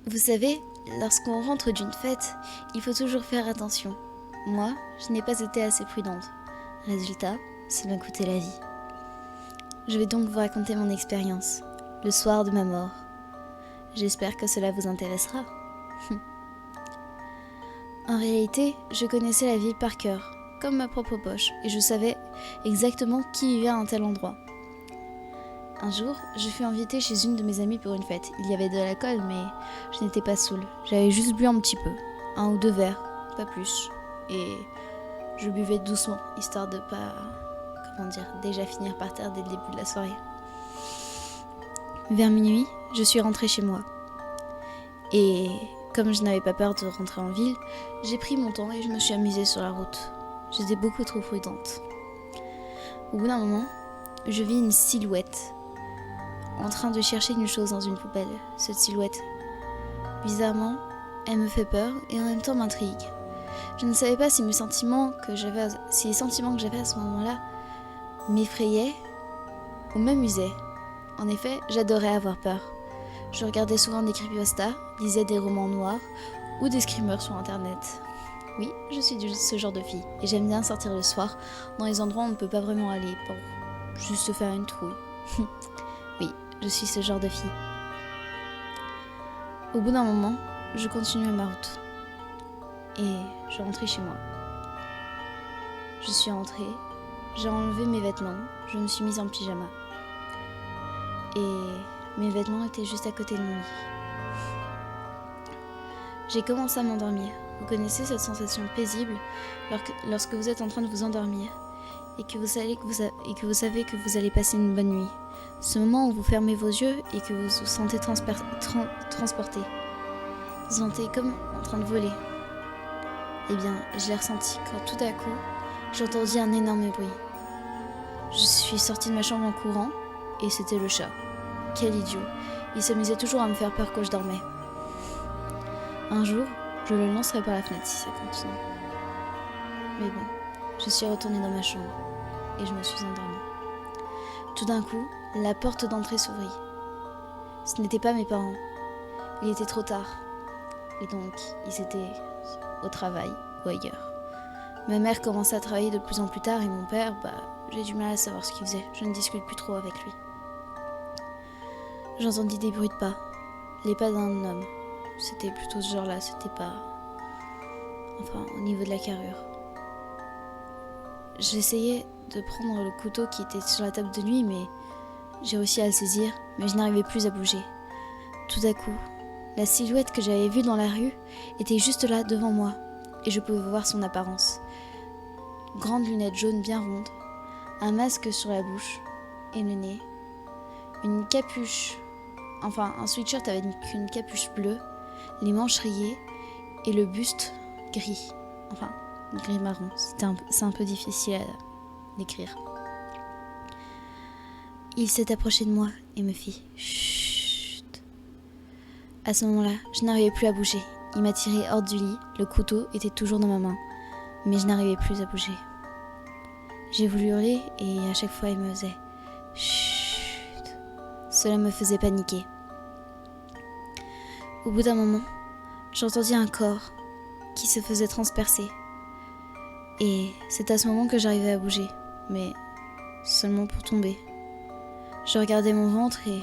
Vous savez, lorsqu'on rentre d'une fête, il faut toujours faire attention. Moi, je n'ai pas été assez prudente. Résultat, ça m'a coûté la vie. Je vais donc vous raconter mon expérience, le soir de ma mort. J'espère que cela vous intéressera. En réalité, je connaissais la ville par cœur, comme ma propre poche, et je savais exactement qui vivait à un tel endroit. Un jour, je fus invitée chez une de mes amies pour une fête. Il y avait de l'alcool, mais je n'étais pas saoule. J'avais juste bu un petit peu, 1 ou 2 verres, pas plus. Et je buvais doucement, histoire de pas, déjà finir par terre dès le début de la soirée. Vers minuit, je suis rentrée chez moi. Et comme je n'avais pas peur de rentrer en ville, j'ai pris mon temps et je me suis amusée sur la route. J'étais beaucoup trop prudente. Au bout d'un moment, je vis une silhouette en train de chercher une chose dans une poubelle. Cette silhouette, bizarrement, elle me fait peur et en même temps m'intrigue. Je ne savais pas si les sentiments que j'avais à ce moment-là m'effrayaient ou m'amusaient. En effet, j'adorais avoir peur. Je regardais souvent des creepypastas, lisais des romans noirs ou des screamers sur internet. Oui, je suis ce genre de fille et j'aime bien sortir le soir dans les endroits où on ne peut pas vraiment aller pour juste se faire une trouille. Oui, je suis ce genre de fille. Au bout d'un moment, je continuais ma route et je rentrais chez moi. Je suis rentrée, j'ai enlevé mes vêtements, je me suis mise en pyjama et mes vêtements étaient juste à côté de mon lit. J'ai commencé à m'endormir. Vous connaissez cette sensation paisible lorsque vous êtes en train de vous endormir et que vous savez que vous allez passer une bonne nuit. Ce moment où vous fermez vos yeux et que vous vous sentez transporté. Vous sentez comme en train de voler. Eh bien, je l'ai ressenti quand tout à coup, j'entendis un énorme bruit. Je suis sortie de ma chambre en courant et c'était le chat. Quel idiot. Il s'amusait toujours à me faire peur quand je dormais. Un jour, je le lancerai par la fenêtre si ça continue. Mais bon, je suis retournée dans ma chambre et je me suis endormie. Tout d'un coup, la porte d'entrée s'ouvrit. Ce n'étaient pas mes parents. Il était trop tard. Et donc, ils étaient au travail ou ailleurs. Ma mère commençait à travailler de plus en plus tard et mon père, j'ai du mal à savoir ce qu'il faisait. Je ne discute plus trop avec lui. J'entendis des bruits de pas. Les pas d'un homme. C'était plutôt ce genre-là, c'était pas... au niveau de la carrure. J'essayais de prendre le couteau qui était sur la table de nuit, mais j'ai réussi à le saisir, mais je n'arrivais plus à bouger. Tout à coup, la silhouette que j'avais vue dans la rue était juste là devant moi, et je pouvais voir son apparence. Grandes lunettes jaunes bien rondes, un masque sur la bouche et le nez, une capuche, un sweatshirt avec une capuche bleue, les manches rayées et le buste gris, gris-marron. C'est un peu difficile à décrire. Il s'est approché de moi et me fit « Chut ». À ce moment-là, je n'arrivais plus à bouger. Il m'a tiré hors du lit, le couteau était toujours dans ma main, mais je n'arrivais plus à bouger. J'ai voulu hurler et à chaque fois il me faisait « Chut ». Cela me faisait paniquer. Au bout d'un moment, j'entendis un corps qui se faisait transpercer. Et c'est à ce moment que j'arrivais à bouger, mais seulement pour tomber. Je regardais mon ventre et,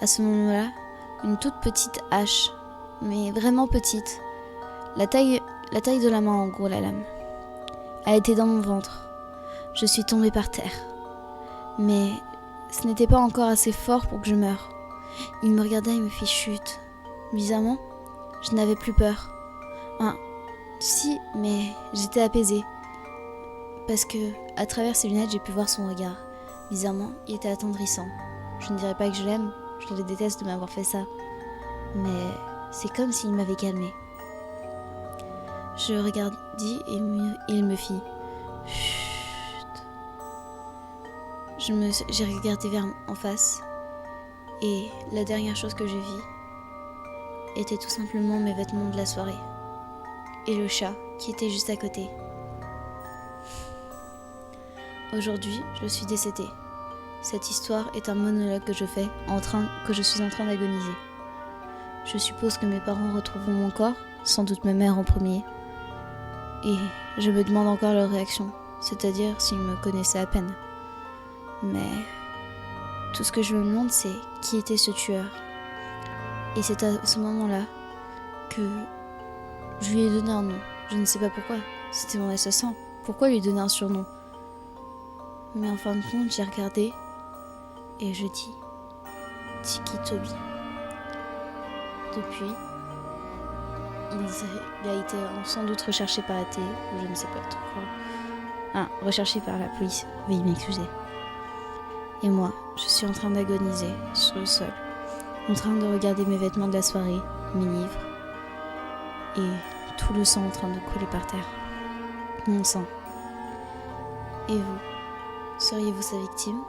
à ce moment-là, une toute petite hache, mais vraiment petite, la taille de la main en gros, la lame, a été dans mon ventre. Je suis tombée par terre, mais ce n'était pas encore assez fort pour que je meure. Il me regardait et me fit chute. Bizarrement, je n'avais plus peur. Si, mais j'étais apaisée. Parce que, à travers ses lunettes, j'ai pu voir son regard. Bizarrement, il était attendrissant. Je ne dirais pas que je l'aime, je le déteste de m'avoir fait ça. Mais c'est comme s'il m'avait calmée. Je regardai et il me fit chut. J'ai regardé vers en face et la dernière chose que je vis était tout simplement mes vêtements de la soirée et le chat qui était juste à côté. Aujourd'hui, je suis décédée. Cette histoire est un monologue que je suis en train d'agoniser. Je suppose que mes parents retrouveront mon corps, sans doute ma mère en premier. Et je me demande encore leur réaction, c'est-à-dire s'ils me connaissaient à peine. Mais tout ce que je me demande, c'est qui était ce tueur. Et c'est à ce moment-là que je lui ai donné un nom. Je ne sais pas pourquoi. C'était mon assassin. Pourquoi lui donner un surnom? Mais en fin de compte, j'ai regardé et je dis Tiki Toby. Depuis, il a été sans doute recherché par la télé, ou je ne sais pas trop quoi. Recherché par la police, veuillez m'excuser. Et moi, je suis en train d'agoniser sur le sol, en train de regarder mes vêtements de la soirée, mes livres, et tout le sang en train de couler par terre. Mon sang. Et vous, seriez-vous sa victime ?